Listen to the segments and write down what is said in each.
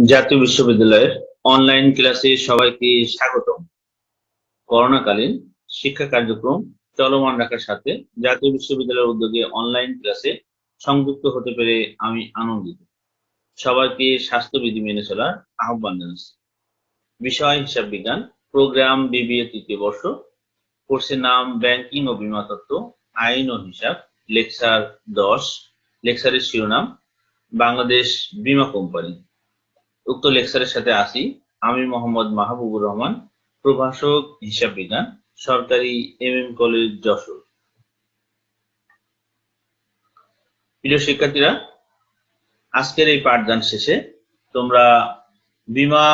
জাতীয় বিশ্ববিদ্যালয়ের অনলাইন ক্লাসে সবাইকে স্বাগতম। করোনাকালীন শিক্ষা কার্যক্রম চলমান রাখার সাথে জাতীয় বিশ্ববিদ্যালয়ের উদ্যোগে অনলাইন ক্লাসে সংযুক্ত হতে পেরে আমি আনন্দিত। সবাইকে স্বাস্থ্যবিধি মেনে চলার আহ্বান জানাচ্ছি। বিষয় হিসাব বিজ্ঞান, প্রোগ্রাম বিবিএ তৃতীয় বর্ষ, কোর্সের নাম ব্যাংকিং ও বীমা তত্ত্ব, আইন ও হিসাব, লেকচার 10। লেকচারের শিরোনাম বাংলাদেশ বীমা কোম্পানি। উক্ত লেকচারের সাথে আছি আমি মোহাম্মদ মাহবুবুর রহমান, প্রভাষক হিসাব বিজ্ঞান, সরকারি কলেজ যশোর। প্রিয় শিক্ষার্থীরা, আজকের এই পাঠদান শেষে তোমরা বীমা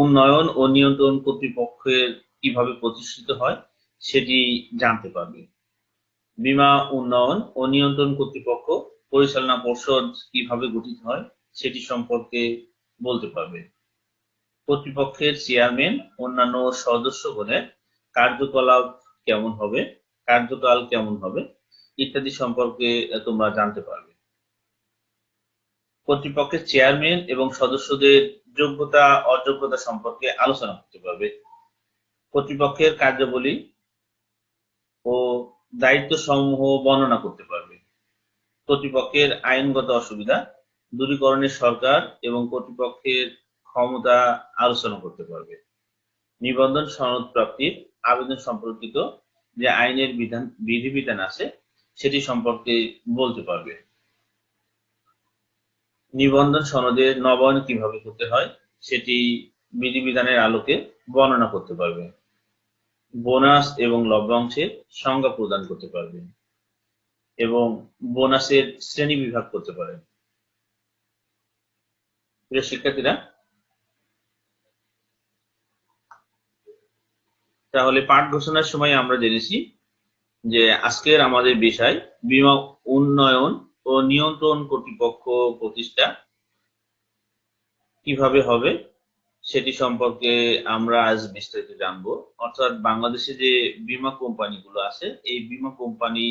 উন্নয়ন ও নিয়ন্ত্রণ কর্তৃপক্ষের কিভাবে প্রতিষ্ঠিত হয় সেটি জানতে পারবে। বীমা উন্নয়ন ও নিয়ন্ত্রণ কর্তৃপক্ষ পরিচালনা পর্ষদ কিভাবে গঠিত হয় সেটি সম্পর্কে বলতে পারবে। কর্তৃপক্ষের চেয়ারম্যান, অন্যান্য সদস্যগণের কার্যকলাপ কেমন হবে, কার্যকাল কেমন হবে ইত্যাদি সম্পর্কে তোমরা জানতে পারবে। কর্তৃপক্ষের চেয়ারম্যান এবং সদস্যদের যোগ্যতা অযোগ্যতা সম্পর্কে আলোচনা করতে পারবে। কর্তৃপক্ষের কার্যাবলী ও দায়িত্ব সমূহ বর্ণনা করতে পারবে। কর্তৃপক্ষের আইনগত অসুবিধা দূরীকরণে সরকার এবং কর্তৃপক্ষের ক্ষমতা আলোচনা করতে পারবে। নিবন্ধন সনদ প্রাপ্তির আবেদন সম্পর্কিত যে আইনের বিধিবিধান আছে সেটি সম্পর্কে বলতে পারবে। নিবন্ধন সনদের নবায়ন কিভাবে করতে হয় সেটি বিধিবিধানের আলোকে বর্ণনা করতে পারবে। বোনাস এবং লভ্যাংশের সংজ্ঞা প্রদান করতে পারবে এবং বোনাসের শ্রেণী বিভাগ করতে পারে। প্রিয় শিক্ষার্থীরা, তাহলে পাঠ ঘোষণার সময় আমরা জেনেছি যে আজকের আমাদের বিষয় বীমা উন্নয়ন ও নিয়ন্ত্রণ কর্তৃপক্ষ প্রতিষ্ঠা কিভাবে হবে সেটি সম্পর্কে আমরা আজ বিস্তারিত জানবো। অর্থাৎ বাংলাদেশে যে বীমা কোম্পানিগুলো আছে এই বীমা কোম্পানি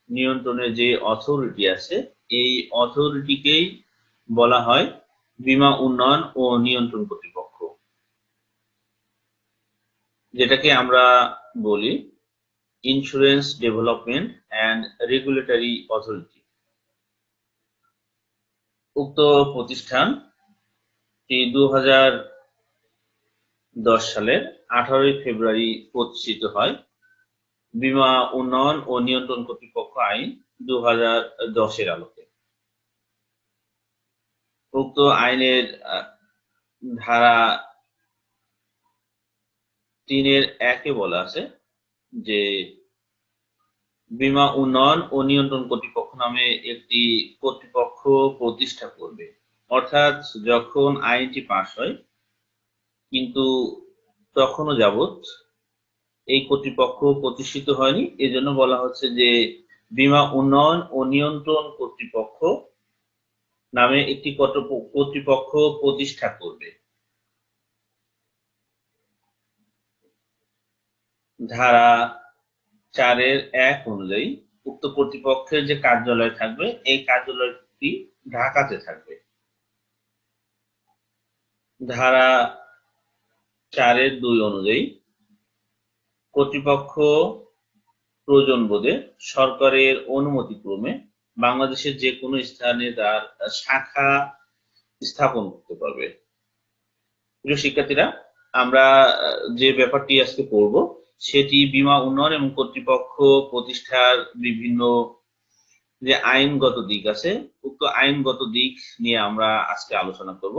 নিয়ন্ত্রণের যে অথরিটি আছে এই অথরিটিকেই বলা হয় বীমা উন্নয়ন ও নিয়ন্ত্রণ কর্তৃপক্ষ, যেটাকে আমরা বলি insurance development and regulatory authority. উক্ত প্রতিষ্ঠান 2010 সালের 18 ফেব্রুয়ারি প্রতিষ্ঠিত হয়। বীমা উন্নয়ন ও নিয়ন্ত্রণ কর্তৃপক্ষ আইন 2010-এর আলোকে। উক্ত আইনের ধারা 3-1 বলা আছে যে বীমা উন্নয়ন ও নিয়ন্ত্রণ কর্তৃপক্ষ নামে একটি কর্তৃপক্ষ প্রতিষ্ঠা করবে। অর্থাৎ যখন আইনটি পাস হয় কিন্তু তখনও যাবৎ এই কর্তৃপক্ষ প্রতিষ্ঠিত হয়নি, এজন্য বলা হচ্ছে যে বীমা উন্নয়ন ও নিয়ন্ত্রণ কর্তৃপক্ষ নামে একটি কর্তৃপক্ষ প্রতিষ্ঠা করবে। ধারা 4-1 অনুযায়ী উক্ত কর্তৃপক্ষের যে কার্যালয় থাকবে এই কার্যালয়টি ঢাকাতে থাকবে। ধারা 4-2 অনুযায়ী কর্তৃপক্ষ প্রয়োজন বোধে সরকারের অনুমতিক্রমে বাংলাদেশের যে কোনো স্থানে তার শাখা স্থাপন করতে পারবে। প্রিয় শিক্ষার্থীরা, আমরা যে ব্যাপারটি আজকে পড়ব সেটি বীমা উন্নয়ন এবং কর্তৃপক্ষ প্রতিষ্ঠার বিভিন্ন যে আইনগত দিক আছে উক্ত আইনগত দিক নিয়ে আমরা আজকে আলোচনা করব।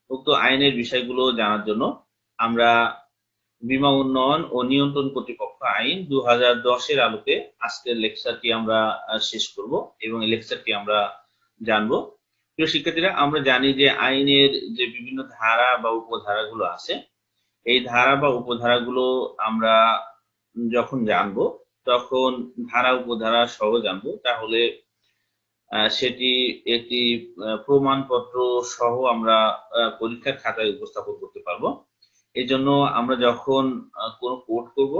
উক্ত আইনের বিষয়গুলো জানার জন্য আমরা বীমা উন্নয়ন ও নিয়ন্ত্রণ কর্তৃপক্ষ আইন 2010-এর আলোকে আজকের লেকচারটি আমরা শেষ করব এবং এই লেকচারটি আমরা জানবো। প্রিয় শিক্ষার্থীরা, আমরা জানি যে আইনের যে বিভিন্ন ধারা বা উপধারাগুলো আছে এই ধারা বা উপধারাগুলো আমরা যখন জানবো তখন ধারা উপধারা সহ জানবো, তাহলে সেটি একটি প্রমাণপত্র সহ আমরা পরীক্ষার খাতায় উপস্থাপন করতে পারবো। এই জন্য আমরা যখন কোনো কোড করব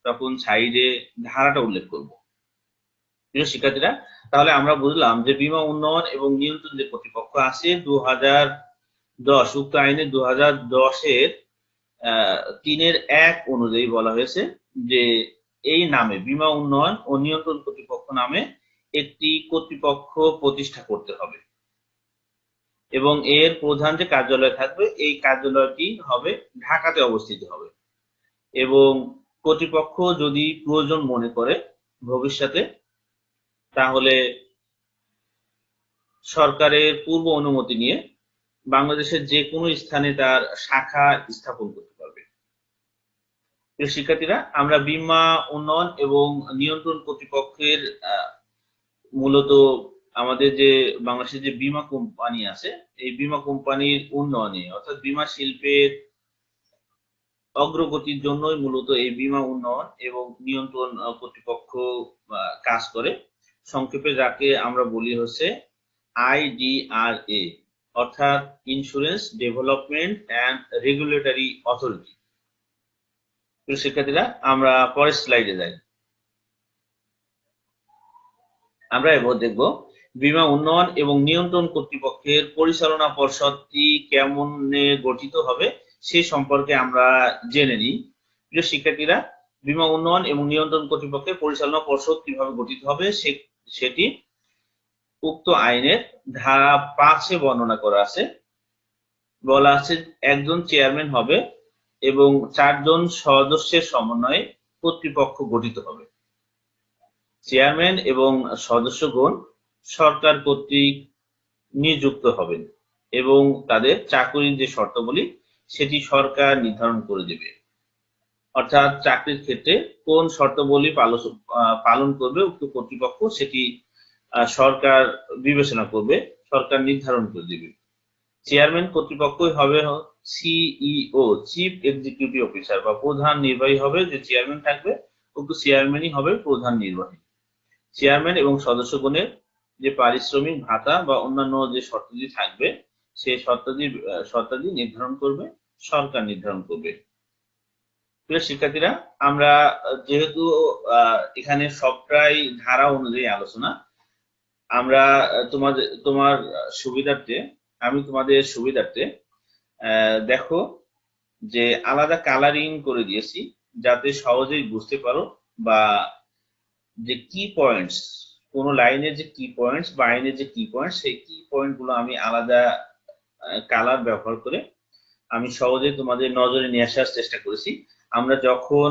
তখন সাইডে ধারাটা উল্লেখ করব। প্রিয় শিক্ষার্থীরা, তাহলে আমরা বুঝলাম যে বীমা উন্নয়ন এবং নিয়ন্ত্রণ যে কর্তৃপক্ষ আছে উক্ত আইনে 2010-এর 3-1 অনুযায়ী বলা হয়েছে যে এই নামে বীমা উন্নয়ন ও নিয়ন্ত্রণ কর্তৃপক্ষ নামে একটি কর্তৃপক্ষ প্রতিষ্ঠা করতে হবে এবং এর প্রধান যে কার্যালয় থাকবে এই কার্যালয়টি হবে ঢাকাতে অবস্থিত হবে এবং কর্তৃপক্ষ যদি প্রয়োজন মনে করে ভবিষ্যতে তাহলে সরকারের পূর্ব অনুমতি নিয়ে বাংলাদেশের যে কোনো স্থানে তার শাখা স্থাপন করতে পারবে। প্রিয় শিক্ষার্থীরা, আমরা বীমা উন্নয়ন এবং নিয়ন্ত্রণ কর্তৃপক্ষের মূলত আমাদের যে বাংলাদেশের যে বীমা কোম্পানি আছে এই বীমা কোম্পানির উন্নয়নে অর্থাৎ বীমা শিল্পের অগ্রগতির জন্যই মূলত এই বীমা উন্নয়ন এবং নিয়ন্ত্রণ কর্তৃপক্ষ কাজ করে। সংক্ষেপে যাকে আমরা বলি হচ্ছে IDRA, অর্থাৎ insurance development and regulatory authority. শিক্ষার্থীরা, আমরা পরের স্লাইডে যাই। আমরা এবার দেখব বীমা উন্নয়ন এবং নিয়ন্ত্রণ কর্তৃপক্ষের পরিচালনা পর্ষদটি কেমন গঠিত হবে সে সম্পর্কে আমরা জেনে নিই। প্রিয় শিক্ষার্থীরা, বীমা উন্নয়ন এবং নিয়ন্ত্রণ কর্তৃপক্ষের পরিচালনা পর্ষদ কিভাবে গঠিত হবে সেটি উক্ত আইনের ধারা 5-এ বর্ণনা করা আছে। বলা আছে একজন চেয়ারম্যান হবে এবং 4 জন সদস্যের সমন্বয়ে কর্তৃপক্ষ গঠিত হবে। চেয়ারম্যান এবং সদস্যগণ সরকার কর্তৃক নিযুক্ত হবেন এবং তাদের চাকরির যে শর্তাবলী সেটি সরকার নির্ধারণ করে দেবে। অর্থাৎ চাকরির ক্ষেত্রে কোন শর্তাবলী পালন করবে উক্ত কর্তৃপক্ষ সেটি সরকার বিবেচনা করবে, সরকার নির্ধারণ করে দেবে। চেয়ারম্যান কর্তৃপক্ষই হবে CEO, চিফ এক্সিকিউটিভ অফিসার, বা প্রধান নির্বাহী হবে যে চেয়ারম্যান থাকবে উক্ত চেয়ারম্যানই হবে প্রধান নির্বাহী। চেয়ারম্যান এবং সদস্যগণের যে পারিশ্রমিক ভাতা বা অন্যান্য যে শর্তাদি থাকবে সেই শর্তাদি নির্ধারণ করবে সরকার, নির্ধারণ করবে। প্রিয় শিক্ষার্থীরা, আমরা যেহেতু এখানে সবটাই ধারা অনুযায়ী আলোচনা, আমরা তোমাদের সুবিধার্থে দেখো যে আলাদা কালারিং করে দিয়েছি যাতে সহজেই বুঝতে পারো, বা যে কি পয়েন্টস, কোন লাইনের যে কি পয়েন্টস বা আইনের যে কি পয়েন্টস সেই কি পয়েন্ট গুলো আমি আলাদা কালার ব্যবহার করে আমি সহজে তোমাদের নজরে নিয়ে আসার চেষ্টা করেছি। আমরা যখন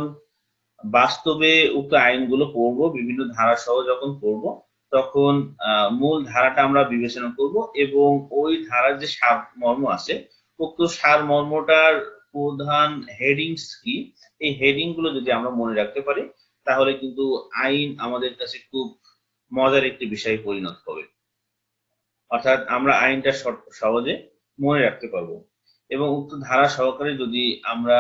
বাস্তবে উক্ত আইনগুলো পড়বো, বিভিন্ন ধারা সহ যখন পড়বো, তখন মূল ধারাটা আমরা বিবেচনা করব এবং ওই ধারার যে সারমর্ম আছে উক্ত সারমর্মটার প্রধান হেডিংস কি, এই হেডিং গুলো যদি আমরা মনে রাখতে পারি তাহলে কিন্তু আইন আমাদের কাছে খুব মজার একটি বিষয়ে পরিণত হবে। অর্থাৎ আমরা আইনটা সহজে মনে রাখতে পারবো এবং উক্ত ধারা সহকারে যদি আমরা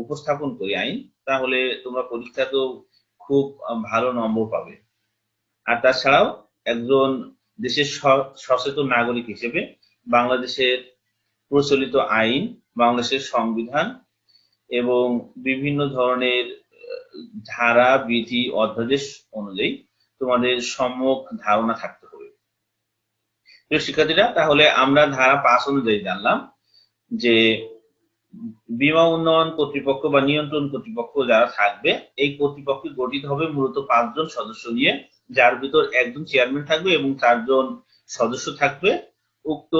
উপস্থাপন করি আইন, তাহলে তোমরা পরীক্ষাতেও খুব ভালো নম্বর পাবে। আর তাছাড়াও একজন দেশের সচেতন নাগরিক হিসেবে বাংলাদেশের প্রচলিত আইন, বাংলাদেশের সংবিধান এবং বিভিন্ন ধরনের ধারা, বিধি, অধ্যাদেশ অনুযায়ী তোমাদের সম্যক ধারণা থাকতে হবে। প্রিয় শিক্ষার্থীরা, তাহলে আমরা ধারা 5 অনুযায়ী জানলাম যে বীমা উন্নয়ন কর্তৃপক্ষ বা নিয়ন্ত্রণ কর্তৃপক্ষ যারা থাকবে এই কর্তৃপক্ষ গঠিত হবে মূলত 5 জন সদস্য নিয়ে, যার ভিতর একজন চেয়ারম্যান থাকবে এবং 4 জন সদস্য থাকবে। উক্ত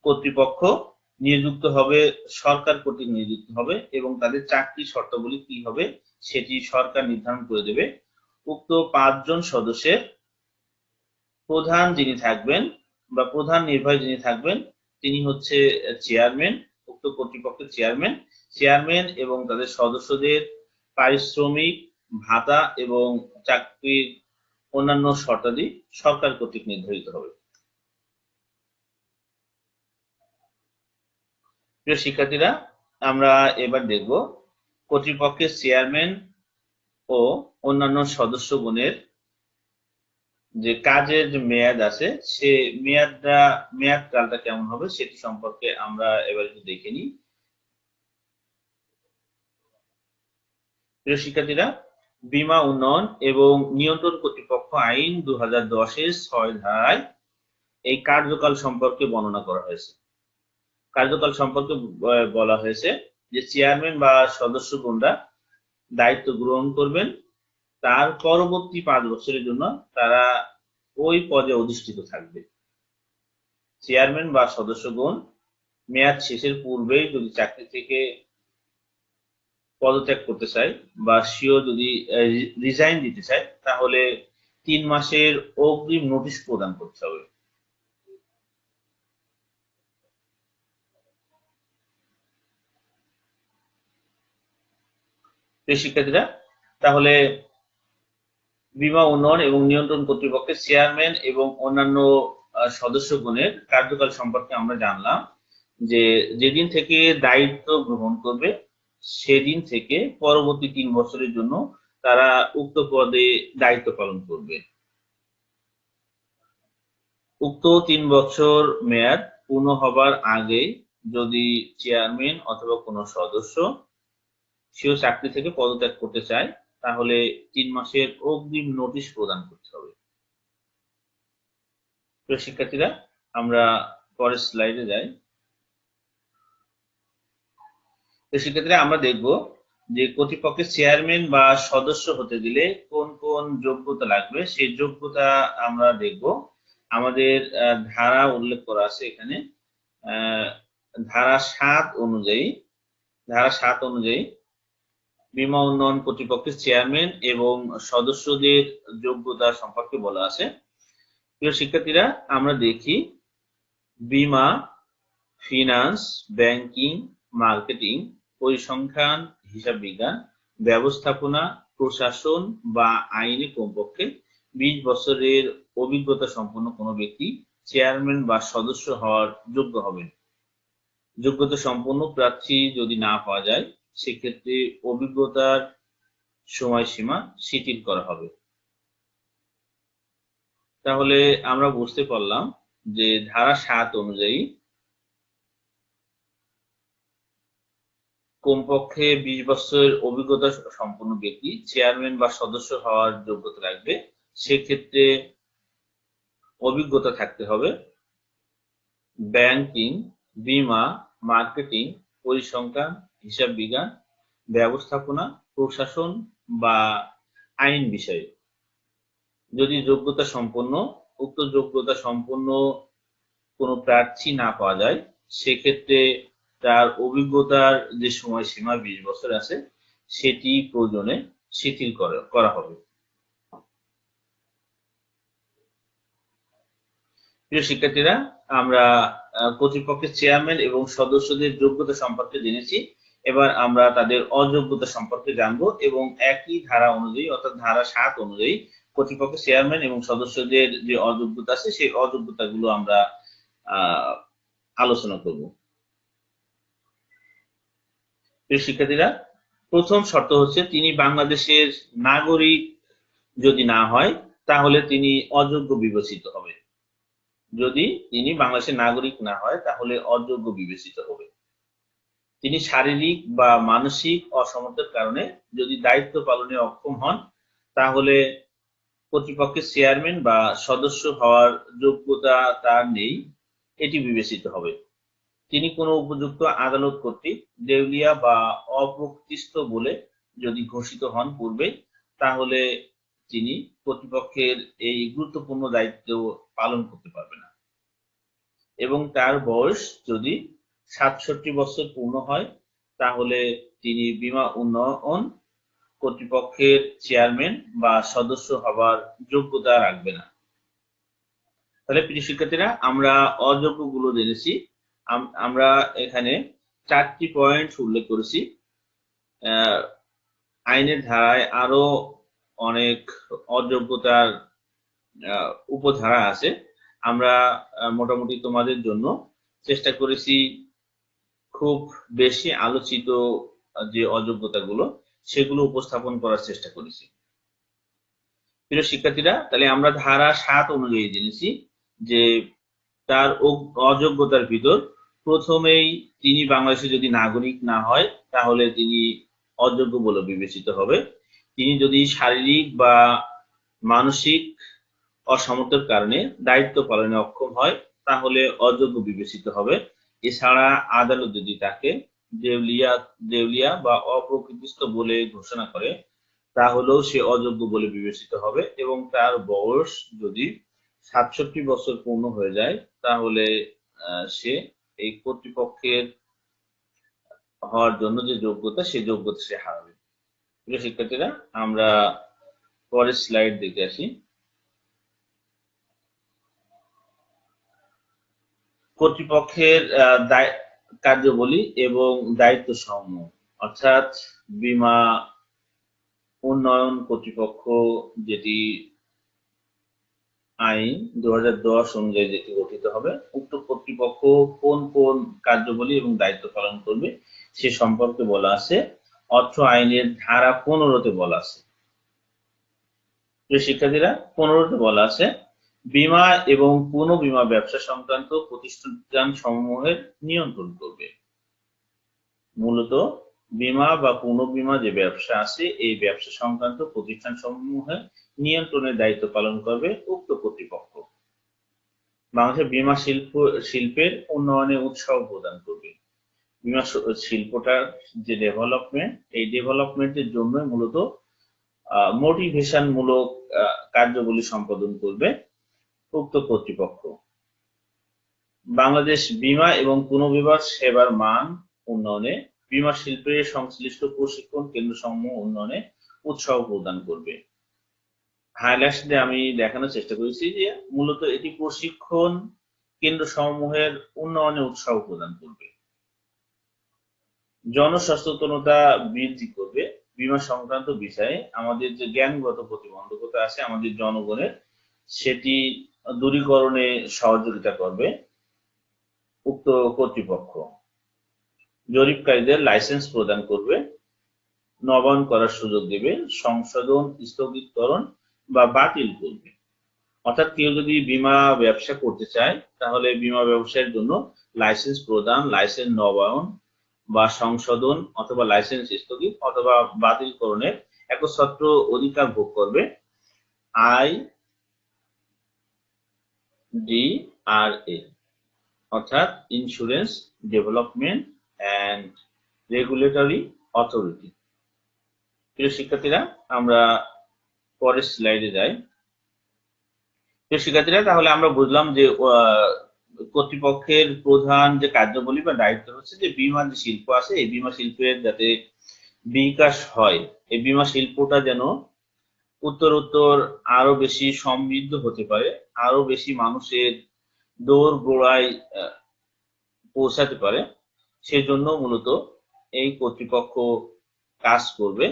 কর্তৃপক্ষ নিযুক্ত হবে সরকার কর্তৃক নিযুক্ত হবে এবং তাদের চাকরি শর্তাবলী কি হবে সেটি সরকার নির্ধারণ করে দেবে। উক্ত 5 জন সদস্যের প্রধান যিনি থাকবেন বা প্রধান নির্বাহী যিনি থাকবেন তিনি হচ্ছে চেয়ারম্যান, উক্ত কর্তৃপক্ষের চেয়ারম্যান এবং তাদের সদস্যদের পারিশ্রমিক, ভাতা এবং চাকরির অন্যান্য শর্তাদি সরকার কর্তৃক নির্ধারিত হবে। প্রিয় শিক্ষার্থীরা, আমরা এবার দেখব কর্তৃপক্ষের চেয়ারম্যান ও অন্যান্য সদস্যগণের যে কাজের যে মেয়াদ আছে সে মেয়াদকালটা কেমন হবে সেটি সম্পর্কে আমরা এবার একটু দেখে নিই। প্রিয় শিক্ষার্থীরা, বীমা উন্নয়ন এবং নিয়ন্ত্রণ কর্তৃপক্ষ আইন 2010-এর 6 ধারায় এই কার্যকাল সম্পর্কে বর্ণনা করা হয়েছে। কার্যকাল সম্পর্কে বলা হয়েছে যে চেয়ারম্যান বা সদস্যগণরা দায়িত্ব গ্রহণ করবেন, তার পরবর্তী 5 বছরের জন্য তারা ওই পদে অধিষ্ঠিত থাকবে। চেয়ারম্যান বা সদস্যগণ মেয়াদ শেষের পূর্বেই যদি চাকরি থেকে পদত্যাগ করতে চায় বা সিও যদি রিজাইন দিতে চায়, তাহলে 3 মাসের অগ্রিম নোটিশ প্রদান করতে হবে। শিক্ষার্থীরা, তাহলে বীমা উন্নয়ন এবং নিয়ন্ত্রণ কর্তৃপক্ষের চেয়ারম্যান এবং অন্যান্য সদস্যগণের কার্যকাল সম্পর্কে আমরা জানলাম যে যেদিন থেকে দায়িত্ব গ্রহণ করবে সেদিন থেকে পরবর্তী 3 বছরের জন্য তারা উক্ত পদে দায়িত্ব পালন করবে। উক্ত 3 বছর মেয়াদ পূর্ণ হবার আগে যদি চেয়ারম্যান অথবা কোনো সদস্য সেও চাকরি থেকে পদত্যাগ করতে চায়, তাহলে 3 মাসের অগ্রিম নোটিশ প্রদান করতে হবে। প্রিয় শিক্ষার্থীরা, আমরা পরের স্লাইডে যাই। শিক্ষার্থীরা, আমরা দেখব যে কর্তৃপক্ষের চেয়ারম্যান বা সদস্য হতে গেলে কোন কোন যোগ্যতা লাগবে, সেই যোগ্যতা আমরা দেখব। আমাদের ধারা উল্লেখ করা আছে এখানে। ধারা 7 অনুযায়ী বীমা উন্নয়ন কর্তৃপক্ষের চেয়ারম্যান এবং সদস্যদের যোগ্যতা সম্পর্কে বলা আছে। প্রিয় শিক্ষার্থীরা, আমরা দেখি বীমা, ফিনান্স, ব্যাংকিং, মার্কেটিং, পরিসংখ্যান, হিসাব বিজ্ঞান, ব্যবস্থাপনা, প্রশাসন বা আইনে কমপক্ষে 20 বছরের অভিজ্ঞতা সম্পন্ন কোনো ব্যক্তি চেয়ারম্যান বা সদস্য হওয়ার যোগ্য হবেন। যোগ্যতা সম্পন্ন প্রার্থী যদি না পাওয়া যায়, সেক্ষেত্রে অভিজ্ঞতার সময়সীমা শিথিল করা হবে। তাহলে আমরা বুঝতে পারলাম যে ধারা 7 অনুযায়ী কমপক্ষে 20 বছরের অভিজ্ঞতা সম্পন্ন ব্যক্তি চেয়ারম্যান বা সদস্য হওয়ার যোগ্যতা রাখবে। সেক্ষেত্রে অভিজ্ঞতা থাকতে হবে ব্যাংকিং, বীমা, মার্কেটিং, পরিসংখ্যান, হিসাব বিজ্ঞান, ব্যবস্থাপনা, প্রশাসন বা আইন বিষয়ে। যদি উক্ত যোগ্যতা সম্পন্ন কোনো প্রার্থী না পাওয়া যায়, সেক্ষেত্রে তার অভিজ্ঞতার যে সময়সীমা 20 বছর আছে, সেটি প্রয়োজনে শিথিল করা হবে। প্রিয় শিক্ষার্থীরা, আমরা কর্তৃপক্ষের চেয়ারম্যান এবং সদস্যদের যোগ্যতা সম্পর্কে জেনেছি। এবার আমরা তাদের অযোগ্যতা সম্পর্কে জানবো এবং একই ধারা অনুযায়ী, অর্থাৎ ধারা 7 অনুযায়ী কর্তৃপক্ষের চেয়ারম্যান এবং সদস্যদের যে অযোগ্যতা আছে, সেই অযোগ্যতাগুলো আমরা আলোচনা করব। প্রিয় শিক্ষার্থীরা, প্রথম শর্ত হচ্ছে তিনি বাংলাদেশের নাগরিক যদি না হয়, তাহলে তিনি অযোগ্য বিবেচিত হবে। যদি তিনি বাংলাদেশের নাগরিক না হয়, তাহলে অযোগ্য বিবেচিত হবে। তিনি শারীরিক বা মানসিক অসমর্থের কারণে যদি দায়িত্ব পালনে অক্ষম হন, তাহলে কর্তৃপক্ষের চেয়ারম্যান বা সদস্য হওয়ার যোগ্যতা তার নেই, এটি বিবেচিত হবে। তিনি কোনো উপযুক্ত আদালত কর্তৃক দেউলিয়া বা অপ্রতিষ্ঠ বলে যদি ঘোষিত হন পূর্বে, তাহলে তিনি কর্তৃপক্ষের এই গুরুত্বপূর্ণ দায়িত্ব পালন করতে পারবে না। এবং তার বয়স যদি 67 বছর পূর্ণ হয়, তাহলে তিনি বীমা উন্নয়ন কর্তৃপক্ষের চেয়ারম্যান বা সদস্য হবার যোগ্যতা রাখবে না। তাহলে প্রিয় শিক্ষার্থীরা, আমরা অযোগ্যগুলো জেনেছি। আমরা এখানে 4টি পয়েন্ট উল্লেখ করেছি। আইনের ধারায় আরো অনেক অযোগ্যতার উপধারা আছে। আমরা মোটামুটি তোমাদের জন্য চেষ্টা করেছি খুব বেশি আলোচিত যে অযোগ্যতাগুলো, সেগুলো উপস্থাপন করার চেষ্টা করেছি। প্রিয় শিক্ষার্থীরা, তাহলে আমরা ধারা 7 অনুযায়ী জেনেছি যে তার অযোগ্যতার ভিতর প্রথমেই তিনি বাংলাদেশে যদি নাগরিক না হয়, তাহলে তিনি অযোগ্য বলে বিবেচিত হবে। তিনি যদি শারীরিক বা মানসিক অসমর্থের কারণে দায়িত্ব পালনে অক্ষম হয়, তাহলে অযোগ্য বিবেচিত হবে। এছাড়া আদালত যদি তাকে দেউলিয়া দেউলিয়া বা অপ্রকৃতিস্থ বলে ঘোষণা করে তাহলেও সে অযোগ্য বলে বিবেচিত হবে এবং তার বয়স যদি ৬৭ বছর পূর্ণ হয়ে যায় তাহলে সে এই কর্তৃপক্ষের হওয়ার জন্য যে যোগ্যতা সেই যোগ্যতা সে হারাবে। প্রিয় শিক্ষার্থীরা, আমরা পরের স্লাইড দেখে আসি। কর্তৃপক্ষের কার্যাবলী এবং দায়িত্ব সমূহ, অর্থাৎ বীমা উন্নয়ন কর্তৃপক্ষ যেটি আইন ২০১০ অনুযায়ী যেটি গঠিত হবে, উক্ত কর্তৃপক্ষ কোন কোন কার্যাবলী এবং দায়িত্ব পালন করবে সে সম্পর্কে বলা আছে অর্থ আইনের ধারা ১৫-তে বলা আছে। শিক্ষার্থীরা, ১৫-তে বলা আছে বীমা এবং পুনঃ বীমা ব্যবসা সংক্রান্ত প্রতিষ্ঠান সমূহের নিয়ন্ত্রণ করবে। মূলত বীমা বা পুনঃ বীমা যে ব্যবসা আছে এই ব্যবসা সংক্রান্ত প্রতিষ্ঠান সমূহের নিয়ন্ত্রণের দায়িত্ব পালন করবে উক্ত কর্তৃপক্ষ। বাংলাদেশের বীমা শিল্পের উন্নয়নে উৎসাহ প্রদান করবে। বীমা শিল্পটার যে ডেভেলপমেন্ট, এই ডেভেলপমেন্টের জন্য মূলত মোটিভেশন মূলক কার্যবলী সম্পাদন করবে উক্ত কর্তৃপক্ষ। বাংলাদেশ বীমা এবং পুনঃবীমা সেবার মান উন্নয়নে বীমা শিল্পের সংশ্লিষ্ট প্রশিক্ষণ কেন্দ্রসমূহ উন্নয়নে উৎসাহ প্রদান করবে। হাইলাইটস দিয়ে আমি দেখানোর চেষ্টা করেছি যে মূলত এটি প্রশিক্ষণ কেন্দ্রসমূহের উন্নয়নে উৎসাহ প্রদান করবে। জনসচেতনতা বৃদ্ধি করবে বীমা সংক্রান্ত বিষয়ে আমাদের যে জ্ঞানগত প্রতিবন্ধকতা আছে আমাদের জনগণের, সেটি দূরীকরণে সহযোগিতা করবে উক্ত কর্তৃপক্ষ। জরিপকারীদের লাইসেন্স প্রদান করবে, নবায়ন করার সুযোগ দেবে, সংশোধন, স্থগিতকরণ বা বাতিল করবে। অর্থাৎ কেউ যদি বীমা ব্যবসা করতে চায় তাহলে বীমা ব্যবসায়ের জন্য লাইসেন্স প্রদান, লাইসেন্স নবায়ন বা সংশোধন অথবা লাইসেন্স স্থগিত অথবা বাতিলকরণের একচ্ছত্র অধিকার ভোগ করবে IDRA, অর্থাৎ insurance development and regulatory authority. প্রিয় শিক্ষার্থীরা, আমরা পরের স্লাইডে যাই। প্রিয় শিক্ষার্থীরা, তাহলে আমরা বুঝলাম যে কর্তৃপক্ষের প্রধান যে কার্যাবলী বা দায়িত্ব হচ্ছে যে বীমা যে শিল্প আছে এই বীমা শিল্পের যাতে বিকাশ হয়, এই বীমা শিল্পটা যেন উত্তরোত্তর আরো বেশি সমৃদ্ধ হতে পারে, আরো বেশি মানুষের দোর গোড়ায় পৌঁছাতে পারে, সেজন্য মূলত এই কর্তৃপক্ষ কাজ করবে।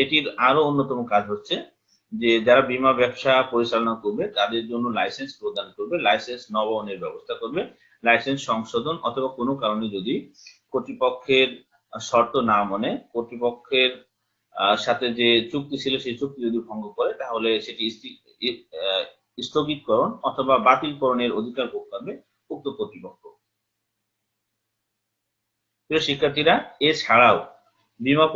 এটির আরো অন্যতম কাজ হচ্ছে যে যারা বীমা ব্যবসা পরিচালনা করবে তাদের জন্য লাইসেন্স প্রদান করবে, লাইসেন্স নবায়নের ব্যবস্থা করবে, লাইসেন্স সংশোধন অথবা কোনো কারণে যদি কর্তৃপক্ষের শর্ত না মানে, কর্তৃপক্ষের সাথে যে চুক্তি ছিল সেই চুক্তি যদি ভঙ্গ করে তাহলে সেটি স্থগিতকরণ অথবা বাতিলকরণের অধিকার ভোগ করবে উক্ত কর্তৃপক্ষ। প্রিয় শিক্ষার্থীরা, এছাড়াও বীমা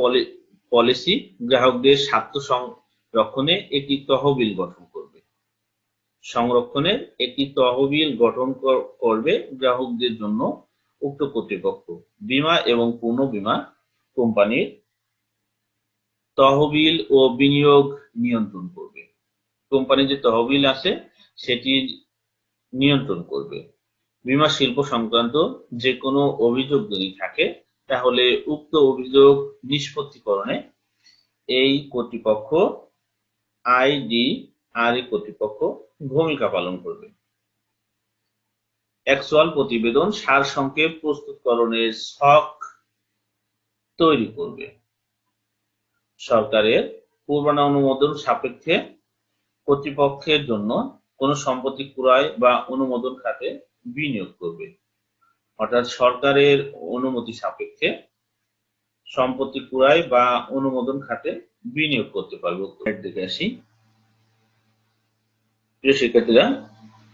পলিসি গ্রাহকদের স্বার্থ সংরক্ষণে একটি তহবিল গঠন করবে। সংরক্ষণের একটি তহবিল গঠন করবে গ্রাহকদের জন্য উক্ত কর্তৃপক্ষ। বীমা এবং পুনঃ বীমা কোম্পানির তহবিল ও বিনিয়োগ নিয়ন্ত্রণ করবে। কোম্পানির যে তহবিল আছে সেটি নিয়ন্ত্রণ করবে। বীমা শিল্প সংক্রান্ত যে কোনো অভিযোগ যদি থাকে তাহলে উক্ত অভিযোগ নিষ্পত্তিকরণে এই কর্তৃপক্ষ IDRA কর্তৃপক্ষ ভূমিকা পালন করবে। অ্যাকচুয়াল প্রতিবেদন সারসংক্ষেপ প্রস্তুতকরণের ছক তৈরি করবে। সরকারের পূর্বানুমোদন সাপেক্ষে কর্তৃপক্ষের জন্য কোনো সম্পত্তি ক্রয় বা অনুমোদন খাতে বিনিয়োগ করবে। অর্থাৎ সরকারের অনুমতি সাপেক্ষে সম্পত্তি ক্রয় বা অনুমোদন খাতে বিনিয়োগ করতে পারবে। দেখে আসি। প্রিয় শিক্ষার্থীরা,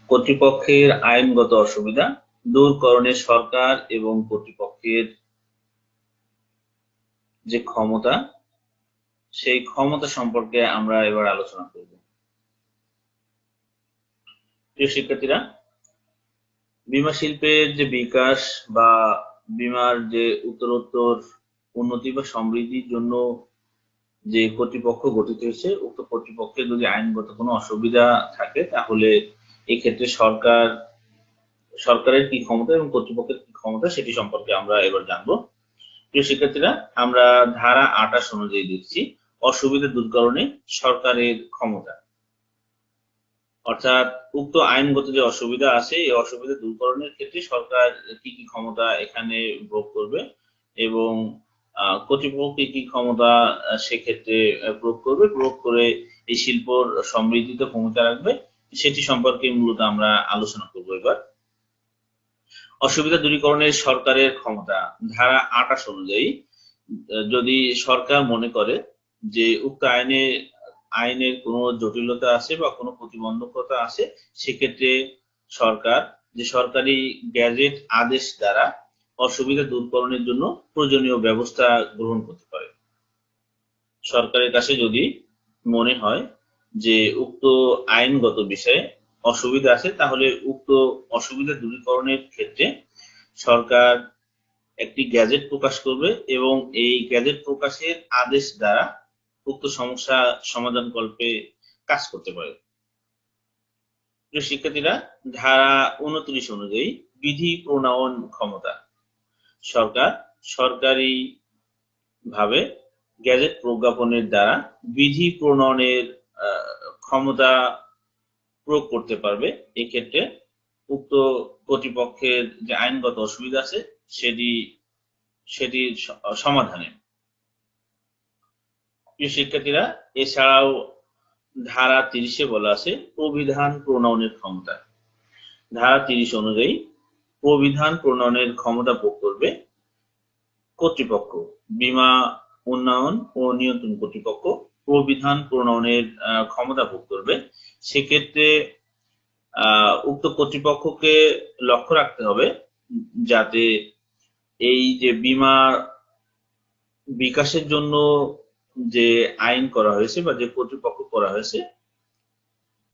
কর্তৃপক্ষের আইনগত অসুবিধা দূরকরণে সরকার এবং কর্তৃপক্ষের যে ক্ষমতা সেই ক্ষমতা সম্পর্কে আমরা এবার আলোচনা করব। প্রিয় শিক্ষার্থীরা, বীমা শিল্পের যে বিকাশ বা বীমার যে উত্তরোত্তর উন্নতি বা সমৃদ্ধির জন্য যে কর্তৃপক্ষ গঠিত হয়েছে, উক্ত কর্তৃপক্ষের যদি আইনগত কোনো অসুবিধা থাকে তাহলে এক্ষেত্রে সরকারের কি ক্ষমতা এবং কর্তৃপক্ষের কি ক্ষমতা সেটি সম্পর্কে আমরা এবার জানবো। প্রিয় শিক্ষার্থীরা, আমরা ধারা 28 অনুযায়ী দেখছি অসুবিধা দূরকরণে সরকারের ক্ষমতা। অর্থাৎ উক্ত আইনগত যে অসুবিধা আছে এই অসুবিধা দূরকরণের ক্ষেত্রে সরকার কি কি ক্ষমতা এখানে ভোগ করবে এবং কর্তৃপক্ষ কি কি ক্ষমতা সেক্ষেত্রে প্রয়োগ করে এই শিল্পর সমৃদ্ধিতে ভূমিকা রাখবে সেটি সম্পর্কে মূলত আমরা আলোচনা করবো এবার। অসুবিধা দূরীকরণের সরকারের ক্ষমতা ধারা 28 অনুযায়ী যদি সরকার মনে করে যে উক্ত আইনের কোনো জটিলতা আছে বা কোনো প্রতিবন্ধকতা আছে, সেক্ষেত্রে সরকার যে সরকারি গ্যাজেট আদেশ দ্বারা অসুবিধা দূরকরণের জন্য প্রয়োজনীয় ব্যবস্থা গ্রহণ করতে পারে। সরকারের কাছে যদি মনে হয় যে উক্ত আইনগত বিষয়ে অসুবিধা আছে তাহলে উক্ত অসুবিধা দূরীকরণের ক্ষেত্রে সরকার একটি গ্যাজেট প্রকাশ করবে এবং এই গ্যাজেট প্রকাশের আদেশ দ্বারা উক্ত সমস্যা সমাধান কল্পে কাজ করতে পারে। প্রিয় শিক্ষার্থীরা, ধারা 29 অনুযায়ী বিধি প্রণয়ন ক্ষমতা সরকার সরকারি ভাবে গ্যাজেট প্রজ্ঞাপনের দ্বারা বিধি প্রণয়নের ক্ষমতা প্রয়োগ করতে পারবে। এক্ষেত্রে উক্ত কর্তৃপক্ষের যে আইনগত অসুবিধা আছে সেটি সমাধানে। প্রিয় শিক্ষার্থীরা, এছাড়াও ধারা 30-এ বলা আছে প্রবিধান প্রণয়নের ক্ষমতা। ধারা 30 অনুযায়ী প্রবিধান প্রণয়নের ক্ষমতা ভোগ করবে কর্তৃপক্ষ। বীমা উন্নয়ন ও নিয়ন্ত্রণ কর্তৃপক্ষ প্রবিধান প্রণয়নের ক্ষমতা ভোগ করবে। সেক্ষেত্রে উক্ত কর্তৃপক্ষকে লক্ষ্য রাখতে হবে যাতে এই যে বীমা বিকাশের জন্য যে আইন করা হয়েছে বা যে কর্তৃপক্ষ করা হয়েছে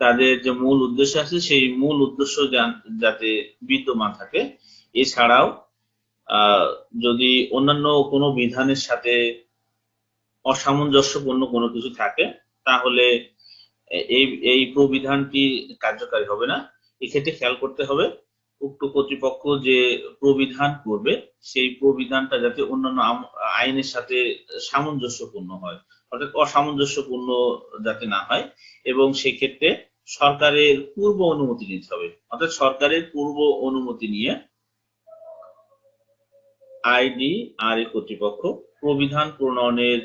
তাদের যে মূল উদ্দেশ্য আছে সেই মূল উদ্দেশ্য যাতে বিদ্যমান থাকে। এছাড়াও যদি অন্যান্য কোনো বিধানের সাথে অসামঞ্জস্যপূর্ণ কোনো কিছু থাকে তাহলে এই প্রবিধানটি কার্যকারী হবে না। এক্ষেত্রে খেয়াল করতে হবে উক্ত কর্তৃপক্ষ যে প্রবিধান করবে সেই প্রবিধানটা যাতে অন্যান্য আইনের সাথে সামঞ্জস্যপূর্ণ হয়, অর্থাৎ অসামঞ্জস্যপূর্ণ যাতে না হয়, এবং সেক্ষেত্রে সরকারের পূর্ব অনুমতি নিতে হবে। অর্থাৎ সরকারের পূর্ব অনুমতি নিয়ে আইডিআরএ কর্তৃপক্ষ প্রবিধান প্রণয়নের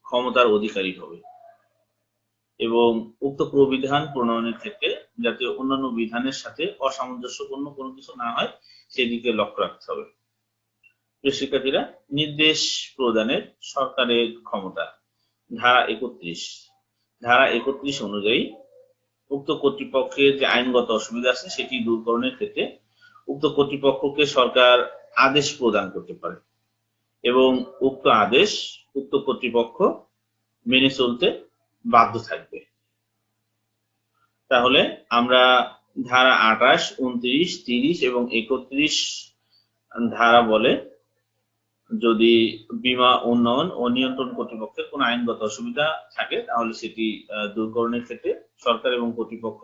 ক্ষমতার অধিকারী হবে এবং উক্ত প্রবিধান প্রণয়নের ক্ষেত্রে যাতে অন্যান্য বিধানের সাথে অসামঞ্জস্যপূর্ণ কোনো কিছু না হয় সেদিকে লক্ষ্য রাখতে হবে। প্রিয় শিক্ষার্থীরা, নির্দেশ প্রদানের সরকারের ক্ষমতা ধারা 31। ধারা 31 অনুযায়ী উক্ত কর্তৃপক্ষের যে আইনগত অসুবিধা আছে সেটি দূরকরণের ক্ষেত্রে উক্ত কর্তৃপক্ষকে সরকার আদেশ প্রদান করতে পারে এবং উক্ত আদেশ উক্ত কর্তৃপক্ষ মেনে চলতে বাধ্য থাকবে। তাহলে আমরা ধারা 28, 29, 30 এবং 31 ধারা বলে যদি বীমা উন্নয়ন ও নিয়ন্ত্রণ কর্তৃপক্ষের কোনো আইনগত অসুবিধা থাকে তাহলে সেটি দূরকরণের ক্ষেত্রে সরকার এবং কর্তৃপক্ষ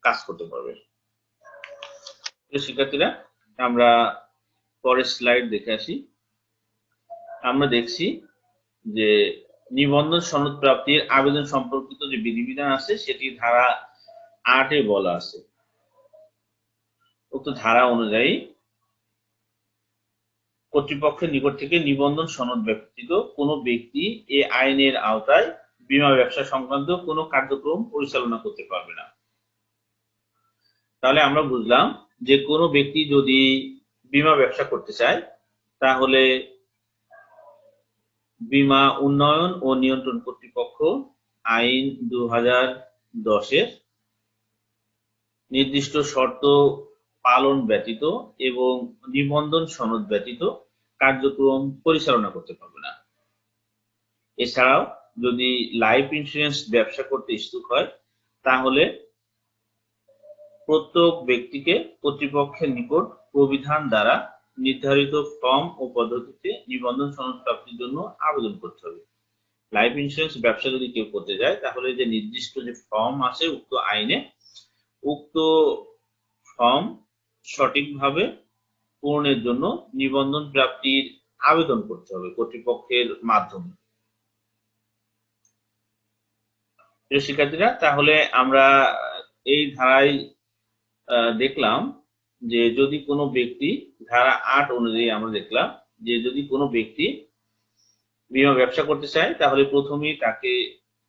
কাজ করতে পারবে। শিক্ষার্থীরা, আমরা পরের স্লাইড দেখে আসি। আমরা দেখছি যে নিবন্ধন সনদ প্রাপ্তির আবেদন সম্পর্কিত যে বিধিবিধান আছে সেটি ধারা 8-এ বলা আছে। উক্ত ধারা অনুযায়ী কর্তৃপক্ষের নিকট থেকে নিবন্ধন সনদ ব্যতীত কোনো ব্যক্তি এ আইনের আওতায় বীমা ব্যবসা সংক্রান্ত কোনো কার্যক্রম পরিচালনা করতে পারবে না। তাহলে আমরা বুঝলাম যে কোনো ব্যক্তি যদি বীমা ব্যবসা করতে চায় তাহলে বীমা উন্নয়ন ও নিয়ন্ত্রণ কর্তৃপক্ষ আইন 2010-এর নির্দিষ্ট শর্ত পালন ব্যতীত এবং নিবন্ধন সনদ ব্যতীত কার্যক্রম পরিচালনা করতে পারবে না। এছাড়াও যদি লাইফ ইন্স্যুরেন্স ব্যবসা করতে ইচ্ছুক হয় তাহলে প্রত্যেক ব্যক্তিকে কর্তৃপক্ষের নিকট প্রবিধান দ্বারা নির্ধারিত ফর্ম ও পদ্ধতিতে নিবন্ধন সনদ প্রাপ্তির জন্য আবেদন করতে হবে। লাইফ ইন্স্যুরেন্স ব্যবসা যদি কেউ করতে যায় তাহলে যে নির্দিষ্ট যে ফর্ম আছে উক্ত আইনে, উক্ত ফর্ম সঠিকভাবে পূরণের জন্য নিবন্ধন প্রাপ্তির আবেদন করতে হবে কর্তৃপক্ষের মাধ্যমে। প্রিয় শিক্ষার্থীরা, তাহলে আমরা এই ধারায় দেখলাম যে যদি কোনো ব্যক্তি, ধারা 8 অনুযায়ী আমরা দেখলাম যে যদি কোনো ব্যক্তি বীমা ব্যবসা করতে চায় তাহলে প্রথমেই তাকে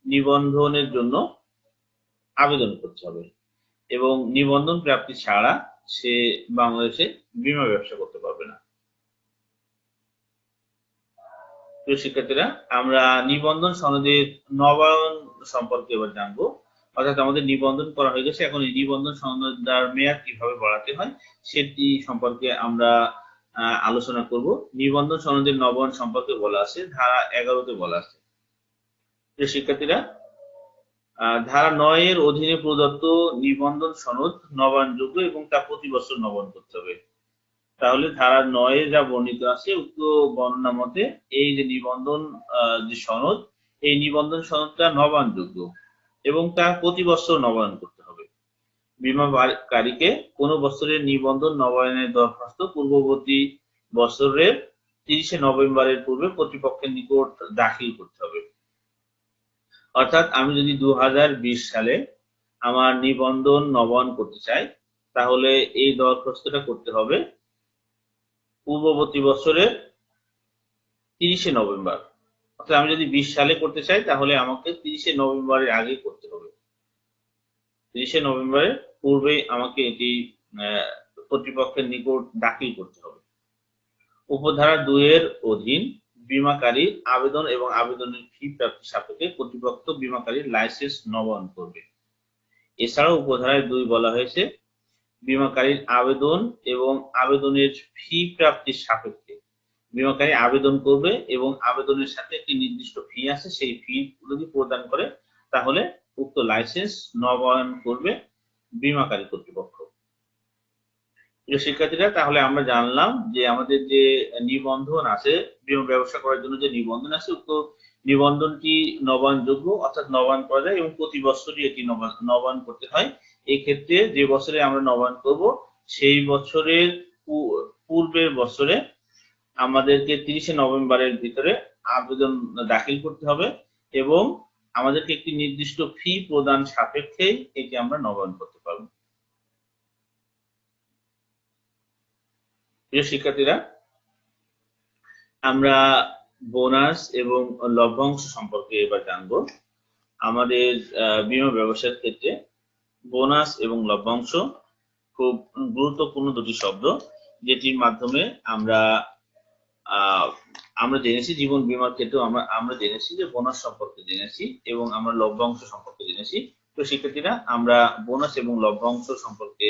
নিবন্ধনের জন্য আবেদন করতে হবে এবং নিবন্ধন প্রাপ্তি ছাড়া সে বাংলাদেশে বীমা ব্যবসা করতে পারবে না। প্রিয় শিক্ষার্থীরা, আমরা নিবন্ধন সনদের নবায়ন সম্পর্কে এবার জানবো। অর্থাৎ আমাদের নিবন্ধন করা হয়ে গেছে, এখন এই নিবন্ধন সনদের মেয়াদ কিভাবে বাড়াতে হয় সেটি সম্পর্কে আমরা আলোচনা করব। নিবন্ধন সনদের নবায়ন সম্পর্কে বলা আছে ধারা 11-তে বলা আছে। প্রিয় শিক্ষার্থীরা, ধারা 9 এর অধীনে প্রদত্ত নিবন্ধন সনদ নবায়নযোগ্য এবং তা প্রতি বছর নবায়ন করতে হবে। তাহলে ধারা 9 এ যা বর্ণিত আছে উক্ত বর্ণনা মতে এই যে নিবন্ধন যে সনদ, এই নিবন্ধন সনদটা নবায়নযোগ্য এবং তা প্রতি বছর নবায়ন করতে হবে। বীমাকারীকে কোনো বছরের নিবন্ধন নবায়নের দরখাস্ত পূর্ববর্তী বছরের 30শে নভেম্বরের পূর্বে কর্তৃপক্ষের নিকট দাখিল করতে হবে। অর্থাৎ আমি যদি 2020 সালে আমার নিবন্ধন নবায়ন করতে চাই তাহলে এই দরখাস্তটা করতে হবে পূর্ববর্তী বছরের 30শে নভেম্বর। অর্থাৎ আমি যদি 20 সালে করতে চাই তাহলে আমাকে 30শে নভেম্বরের আগে করতে হবে। 30শে নভেম্বরের পূর্বেই আমাকে এটি কর্তৃপক্ষের নিকট দাখিল করতে হবে। উপধারা 2 এর অধীন বীমাকারীর আবেদন এবং আবেদনের ফি প্রাপ্তি সাপেক্ষে কর্তৃপক্ষ বীমাকারীর লাইসেন্স নবায়ন করবে। এছাড়াও উপধারায় 2 বলা হয়েছে বীমাকারীর আবেদন এবং আবেদনের ফি প্রাপ্তির সাপেক্ষে বীমাকারী আবেদন করবে এবং আবেদনের সাথে একটি নির্দিষ্ট ফি আছে, সেই ফি যদি প্রদান করে তাহলে উক্ত লাইসেন্স নবায়ন করবে বীমাকারী কর্তৃপক্ষ। প্রিয় শিক্ষার্থীরা, তাহলে আমরা জানলাম যে আমাদের যে নিবন্ধন আছে, বীমা ব্যবসা করার জন্য যে নিবন্ধন আছে উক্ত নিবন্ধনটি নবায়নযোগ্য অর্থাৎ নবায়ন করা যায় এবং প্রতি বছরই এটি নবায়ন করতে হয়। এই ক্ষেত্রে যে বছরে আমরা নবায়ন করব সেই বছরের পূর্বের বছরে আমাদেরকে 30শে নভেম্বরের ভিতরে আবেদন দাখিল করতে হবে এবং আমাদেরকে একটি নির্দিষ্ট ফি প্রদান সাপেক্ষেই এটি আমরা নবায়ন করতে পারব। প্রিয় শিক্ষার্থীরা, আমরা বোনাস এবং লভ্যাংশ সম্পর্কে এবার জানব। আমাদের বীমা ব্যবসার ক্ষেত্রে বোনাস এবং লভ্যাংশ খুব গুরুত্বপূর্ণ দুটি শব্দ, যেটির মাধ্যমে আমরা জেনেছি জীবন বীমার ক্ষেত্রেও আমরা জেনেছি যে বোনাস সম্পর্কে জেনেছি এবং আমরা লভ্যাংশ সম্পর্কে জেনেছি। তো শিক্ষার্থীরা, আমরা বোনাস এবং লভ্যাংশ সম্পর্কে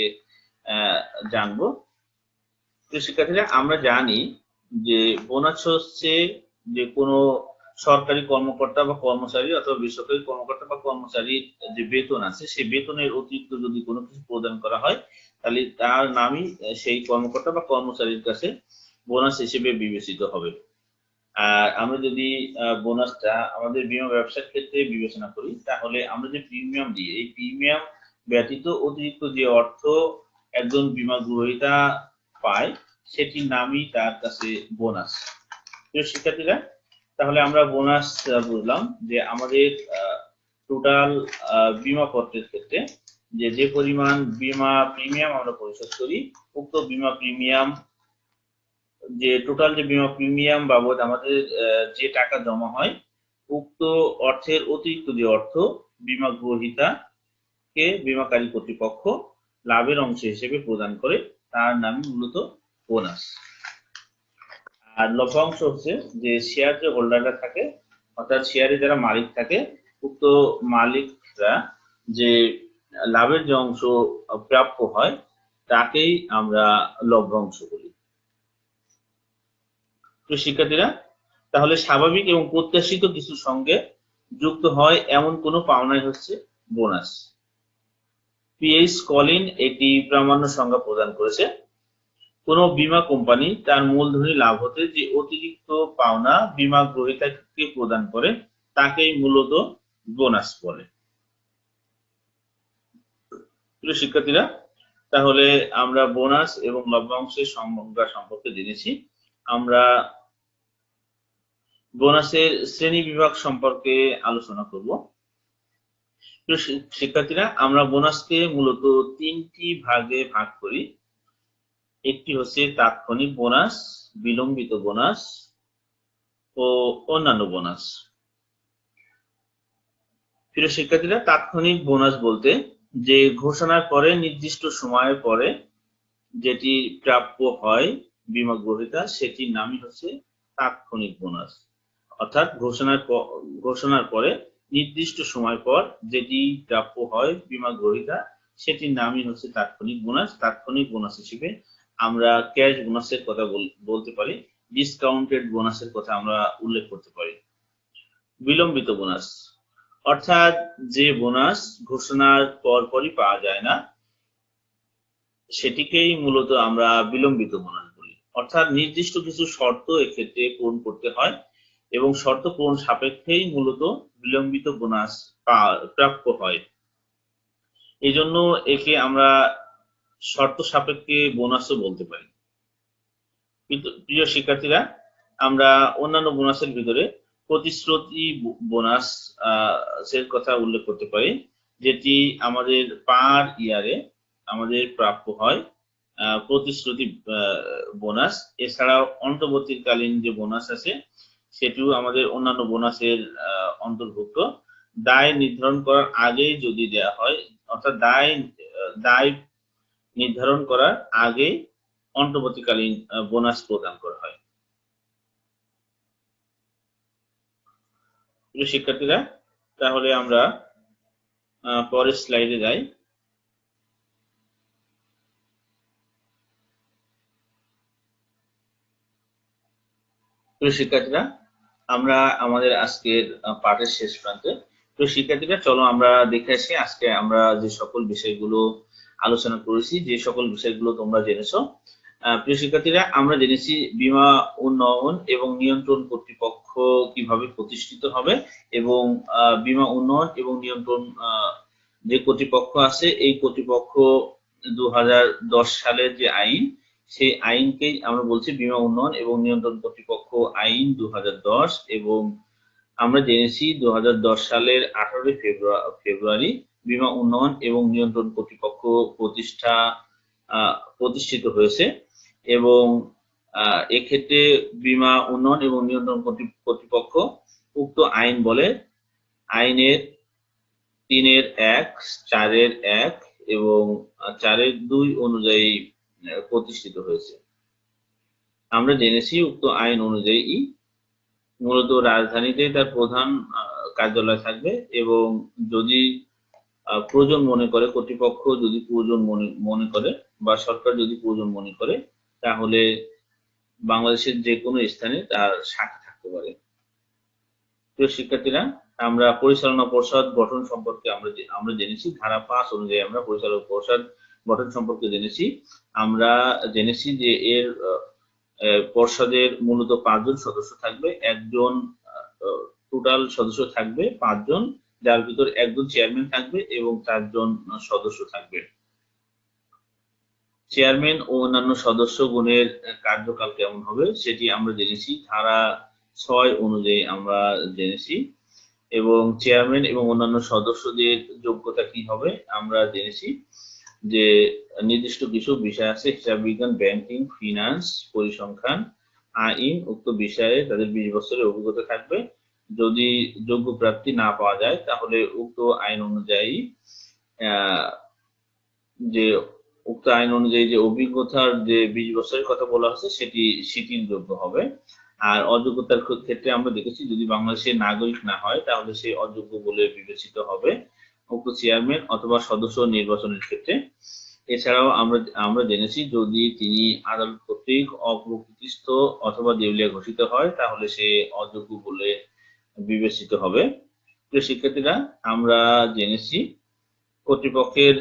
জানবো। তো শিক্ষার্থীরা, আমরা জানি যে বোনাস হচ্ছে যে কোনো সরকারি কর্মকর্তা বা কর্মচারী অথবা বেসরকারি কর্মকর্তা বা কর্মচারীর যে বেতন আছে সেই বেতনের অতিরিক্ত যদি কোনো কিছু প্রদান করা হয় তাহলে তার নামই সেই কর্মকর্তা বা কর্মচারীর কাছে বোনাস হিসেবে বিবেচিত হবে। আর আমরা যদি বোনাসটা আমাদের বীমা ব্যবসার ক্ষেত্রে বিবেচনা করি তাহলে আমরা যে প্রিমিয়াম দিই, এই প্রিমিয়াম ব্যতীত অতিরিক্ত যে অর্থ একজন বীমা গ্রহীতা পায় সেটির নামই তার কাছে বোনাস। প্রিয় শিক্ষার্থীরা, তাহলে আমরা বোনাস বুঝলাম যে আমাদের টোটাল বীমা পত্রের ক্ষেত্রে যে পরিমাণ বীমা প্রিমিয়াম আমরা পরিশোধ করি উক্ত বীমা প্রিমিয়াম যে টোটাল যে বীমা প্রিমিয়াম বাবদ আমাদের যে টাকা জমা হয় উক্ত অর্থের অতিরিক্ত যে অর্থ বীমা গ্রহীতাকে বীমাকারী কর্তৃপক্ষ লাভের অংশ হিসেবে প্রদান করে তার নামই মূলত বোনাস। আর লভ্যাংশ হচ্ছে যে শেয়ার যে হোল্ডাররা থাকে অর্থাৎ শেয়ারে যারা মালিক থাকে উক্ত মালিকরা যে লাভের যে অংশ প্রাপ্য হয় তাকেই আমরা লভ্যাংশ বলি। তো শিক্ষার্থীরা, তাহলে স্বাভাবিক এবং প্রত্যাশিত কিছুর সঙ্গে যুক্ত হয় এমন কোনো পাওনাই হচ্ছে বোনাস। পিএইচ কলিন একটি প্রামাণ্য সংজ্ঞা প্রদান করেছে। কোন বীমা কোম্পানি তার মূলধনী লাভ হতে যে অতিরিক্ত পাওনা বীমা গ্রহীতাকে প্রদান করে তাকেই মূলত বোনাস বলে। প্রিয় শিক্ষার্থীরা, তাহলে আমরা বোনাস এবং লভ্যাংশের সংজ্ঞা সম্পর্কে জেনেছি। আমরা বোনাসের শ্রেণী বিভাগ সম্পর্কে আলোচনা করব। প্রিয় শিক্ষার্থীরা, আমরা বোনাসকে মূলত তিনটি ভাগে ভাগ করি। একটি হচ্ছে তাৎক্ষণিক বোনাস, বিলম্বিত বোনাস ও অন্যান্য বোনাস। প্রিয় শিক্ষার্থীরা, তাৎক্ষণিক বোনাস বলতে যে ঘোষণার পরে নির্দিষ্ট সময়ের পরে যেটি প্রাপ্য হয় বীমা গ্রহীতা, সেটির নামই হচ্ছে তাৎক্ষণিক বোনাস। অর্থাৎ ঘোষণার পরে নির্দিষ্ট সময় পর যেটি প্রাপ্য হয় বীমা গ্রহীতা, সেটির নামই হচ্ছে তাৎক্ষণিক বোনাস। তাৎক্ষণিক বোনাস হিসেবে আমরা ক্যাশ বোনাসের কথা বলতে পারি, ডিসকাউন্টেড বোনাসের কথা আমরা উল্লেখ করতে পারি। বিলম্বিত বোনাস অর্থাৎ যে বোনাস ঘোষণার পরপরই পাওয়া যায় না, সেটিকেই মূলত আমরা বিলম্বিত বোনাস বলি। অর্থাৎ নির্দিষ্ট কিছু শর্ত এক্ষেত্রে পূরণ করতে হয় এবং শর্ত পূরণ সাপেক্ষেই মূলত বিলম্বিত বোনাস প্রাপ্য হয়। এই জন্য একে আমরা শর্ত সাপেক্ষে বোনাসও বলতে পারি। কিন্তু প্রিয় শিক্ষার্থীরা, আমরা অন্যান্য বোনাসের ভিতরে প্রতিশ্রুতি বোনাস এর কথা উল্লেখ করতে পারি, যেটি আমাদের পার ইয়ারে আমাদের প্রাপ্য হয় প্রতিশ্রুতি বোনাস। এছাড়াও অন্তর্বর্তীকালীন যে বোনাস আছে সেটিও আমাদের অন্যান্য বোনাসের অন্তর্ভুক্ত। দায় নির্ধারণ করার আগেই যদি দেয়া হয়, অর্থাৎ দায় নির্ধারণ করার আগে অন্তর্বর্তীকালীন বোনাস প্রদান করা হয়। প্রিয় শিক্ষার্থীরা, তাহলে আমরা পরের স্লাইডে যাই। প্রিয় শিক্ষার্থীরা, আমরা আমাদের আজকের পাঠের শেষ প্রান্তে। প্রিয় শিক্ষার্থীরা, চলো আমরা দেখে আসি আজকে আমরা যে সকল বিষয়গুলো আলোচনা করেছি, যে সকল বিষয়গুলো তোমরা জেনেছো। প্রিয় শিক্ষার্থীরা, আমরা জেনেছি বীমা উন্নয়ন এবং নিয়ন্ত্রণ কর্তৃপক্ষ কিভাবে প্রতিষ্ঠিত হবে এবং বীমা উন্নয়ন এবং নিয়ন্ত্রণ যে কর্তৃপক্ষ আছে, এই কর্তৃপক্ষ 2010 সালের যে আইন, সেই আইনকেই আমরা বলছি বীমা উন্নয়ন এবং নিয়ন্ত্রণ কর্তৃপক্ষ আইন 2010। এবং আমরা জেনেছি 2010 সালের 18 ফেব্রুয়ারি বীমা উন্নয়ন এবং নিয়ন্ত্রণ কর্তৃপক্ষ প্রতিষ্ঠিত হয়েছে। এবং এক্ষেত্রে বীমা উন্নয়ন এবং নিয়ন্ত্রণ কর্তৃপক্ষ উক্ত আইন বলে আইনের 3-1, 4-1 এবং 4-2 অনুযায়ী প্রতিষ্ঠিত হয়েছে। আমরা জেনেছি উক্ত আইন অনুযায়ী মূলত রাজধানীতে তার প্রধান কার্যালয় থাকবে এবং যদি প্রয়োজন মনে করে, কর্তৃপক্ষ যদি প্রয়োজন মনে করে বা সরকার যদি প্রয়োজন মনে করে, তাহলে বাংলাদেশের যে কোনো স্থানে তার শাখা থাকতে পারে। প্রিয় শিক্ষার্থীরা, আমরা পরিচালনা পর্ষদ গঠন সম্পর্কে আমরা জেনেছি। ধারা 5 অনুযায়ী আমরা পরিচালনা পর্ষদ গঠন সম্পর্কে জেনেছি। আমরা জেনেছি যে এর পর্ষদের মূলত 5 জন সদস্য থাকবে। একজন টোটাল সদস্য থাকবে 5 জন, যার ভিতর একজন চেয়ারম্যান থাকবে এবং 4 জন সদস্য থাকবে। চেয়ারম্যান ও অন্যান্য সদস্যগণের কার্যকাল কেমন হবে সেটি আমরা জেনেছি। ধারা 6 অনুযায়ী আমরা জেনেছি। এবং চেয়ারম্যান এবং অন্যান্য সদস্যদের যোগ্যতা কি হবে আমরা জেনেছি। যে নির্দিষ্ট কিছু বিষয় আছে, হিসাব বিজ্ঞান, ব্যাংকিং, ফিনান্স, পরিসংখ্যান, আইন, উক্ত বিষয়ে তাদের 20 বছরের অভিজ্ঞতা থাকবে। যদি যোগ্য প্রার্থী না পাওয়া যায়, তাহলে উক্ত আইন অনুযায়ী যে অভিজ্ঞতার যে 20 বছরের কথা বলা হচ্ছে সেটি শিথিলযোগ্য হবে। আর অযোগ্যতার ক্ষেত্রে আমরা দেখেছি যদি বাংলাদেশের নাগরিক না হয় তাহলে সে অযোগ্য বলে বিবেচিত হবে উক্ত চেয়ারম্যান অথবা সদস্য নির্বাচনের ক্ষেত্রে। এছাড়াও আমরা জেনেছি যদি তিনি আদালত কর্তৃক অপ্রকৃতিস্থ অথবা দেউলিয়া ঘোষিত হয় তাহলে সে অযোগ্য বলে বিবেচিত হবে। প্রিয় শিক্ষার্থীরা, আমরা জেনেছি কর্তৃপক্ষের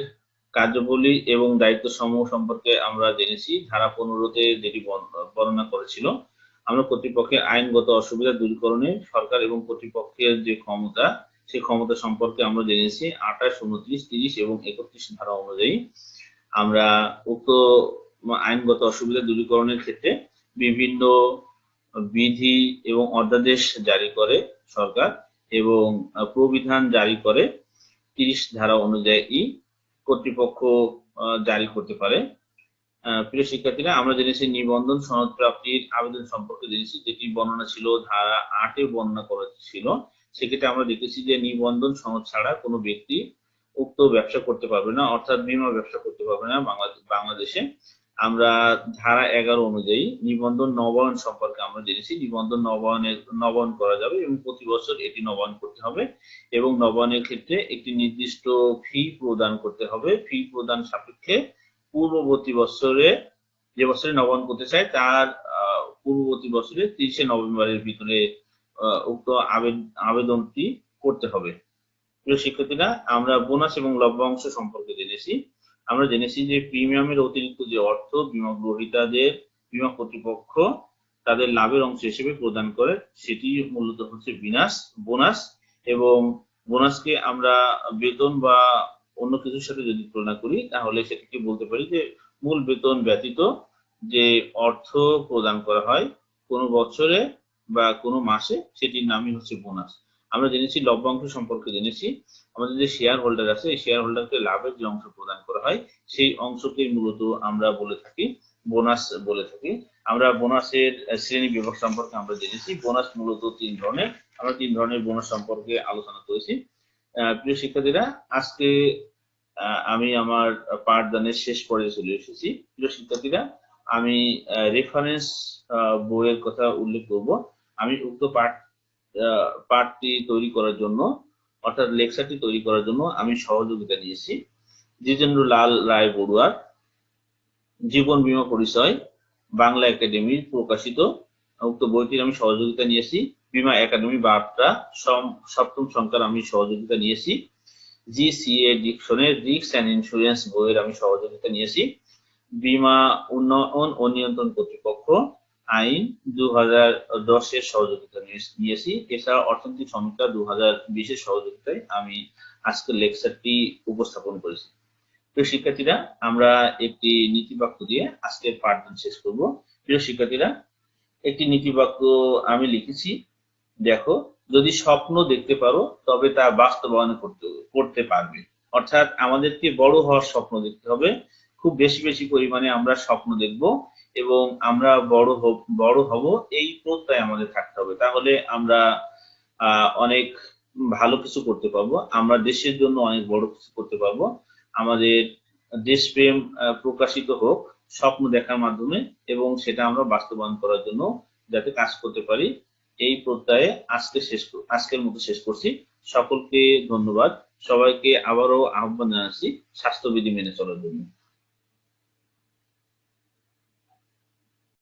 কার্যাবলী এবং দায়িত্ব সমূহ সম্পর্কে আমরা জেনেছি। ধারা 15-তে যেটি বর্ণনা করেছিল, আমরা কর্তৃপক্ষের আইনগত অসুবিধা দূরীকরণে সরকার এবং কর্তৃপক্ষের যে ক্ষমতা, সেই ক্ষমতা সম্পর্কে আমরা জেনেছি 28, 29, 30 এবং 31 ধারা অনুযায়ী। আমরা উক্ত আইনগত অসুবিধা দূরীকরণের ক্ষেত্রে বিভিন্ন বিধি এবং অধ্যাদেশ জারি করে সরকার এবং প্রবিধান জারি করে 30 ধারা অনুযায়ী কর্তৃপক্ষ জারি করতে পারে। প্রিয় শিক্ষার্থীরা, আমরা জেনেছি নিবন্ধন সনদ প্রাপ্তির আবেদন সম্পর্কে জেনেছি, যেটি বর্ণনা ছিল ধারা 8-এ বর্ণনা করা ছিল। সেক্ষেত্রে আমরা দেখেছি যে নিবন্ধন সনদ ছাড়া কোনো ব্যক্তি উক্ত ব্যবসা করতে পারবে না, অর্থাৎ বীমা ব্যবসা করতে পারবে না বাংলাদেশে। আমরা ধারা 11 অনুযায়ী নিবন্ধন নবায়ন সম্পর্কে আমরা জেনেছি। নিবন্ধন নবায়ন করা যাবে এবং প্রতি বছর এটি নবায়ন করতে হবে এবং নবায়নের ক্ষেত্রে একটি নির্দিষ্ট ফি প্রদান করতে হবে। ফি প্রদান সাপেক্ষে পূর্ববর্তী বছরে, যে বছরে নবায়ন করতে চায় তার পূর্ববর্তী বছরে 30শে নভেম্বরের ভিতরে উক্ত আবেদনটি করতে হবে। প্রিয় শিক্ষার্থীরা, আমরা বোনাস এবং লভ্যাংশ সম্পর্কে জেনেছি। আমরা জেনেছি যে প্রিমিয়ামের অতিরিক্ত যে অর্থ বীমা গ্রহীতাদের বীমা কর্তৃপক্ষ তাদের লাভের অংশ হিসেবে প্রদান করে, সেটি মূলত হচ্ছে বোনাস। এবং বোনাসকে আমরা বেতন বা অন্য কিছুর সাথে যদি তুলনা করি, তাহলে সেটাকে বলতে পারি যে মূল বেতন ব্যতীত যে অর্থ প্রদান করা হয় কোনো বছরে বা কোনো মাসে, সেটির নামই হচ্ছে বোনাস। আমরা জেনেছি লভ্যাংশ সম্পর্কে জেনেছি। আমাদের যে শেয়ার হোল্ডার আছে, এই শেয়ার হোল্ডারকে লাভের যে অংশ প্রদান করা হয়, সেই অংশকে মূলত আমরা বলে থাকি বোনাস বলে থাকি। আমরা বোনাসের শ্রেণী বিভাগ সম্পর্কে আমরা জেনেছি। বোনাস মূলত 3 ধরনের। আমরা 3 ধরনের বোনাস সম্পর্কে আলোচনা করেছি। প্রিয় শিক্ষার্থীরা, আজকে আমি আমার পাঠদানের শেষ পর্যায়ে চলে এসেছি। প্রিয় শিক্ষার্থীরা, আমি রেফারেন্স বইয়ের কথা উল্লেখ করব। আমি উক্ত পাঠটি তৈরি করার জন্য, অর্থাৎ লেকচারটি তৈরি করার জন্য আমি সহযোগিতা নিয়েছি দ্বিজেন্দ্র লাল রায় বড়ুয়ার জীবন বীমা পরিচয়, বাংলা একাডেমির প্রকাশিত উক্ত বইটির আমি সহযোগিতা নিয়েছি। বীমা একাডেমি বার্তা 7ম সংখ্যার আমি সহযোগিতা নিয়েছি। GCA ডিকশনের রিস্ক অ্যান্ড ইন্স্যুরেন্স বইয়ের আমি সহযোগিতা নিয়েছি। বীমা উন্নয়ন ও নিয়ন্ত্রণ কর্তৃপক্ষ আইন 2010-এর সহযোগিতা নিয়েছি। এছাড়া অর্থনৈতিক সমীক্ষা 2020-এর সহযোগিতায় আমি আজকের লেকচারটি উপস্থাপন করেছি। তো শিক্ষার্থীরা, আমরা একটি নীতিবাক্য দিয়ে আজকের পাঠদান শেষ করব। প্রিয় শিক্ষার্থীরা, একটি নীতিবাক্য আমি লিখেছি, দেখো, যদি স্বপ্ন দেখতে পারো তবে তা বাস্তবায়ন করতে পারবে। অর্থাৎ আমাদেরকে বড় হওয়ার স্বপ্ন দেখতে হবে। খুব বেশি বেশি পরিমাণে আমরা স্বপ্ন দেখব এবং আমরা বড় হব, এই প্রত্যয় আমাদের থাকতে হবে। তাহলে আমরা অনেক ভালো কিছু করতে পারবো। আমরা দেশের জন্য অনেক বড় কিছু করতে পারবো। আমাদের দেশপ্রেম প্রকাশিত হোক স্বপ্ন দেখার মাধ্যমে এবং সেটা আমরা বাস্তবায়ন করার জন্য যাতে কাজ করতে পারি, এই প্রত্যয়ে আজকের মতো শেষ করছি। সকলকে ধন্যবাদ। সবাইকে আবারও আহ্বান জানাচ্ছি স্বাস্থ্যবিধি মেনে চলার জন্য।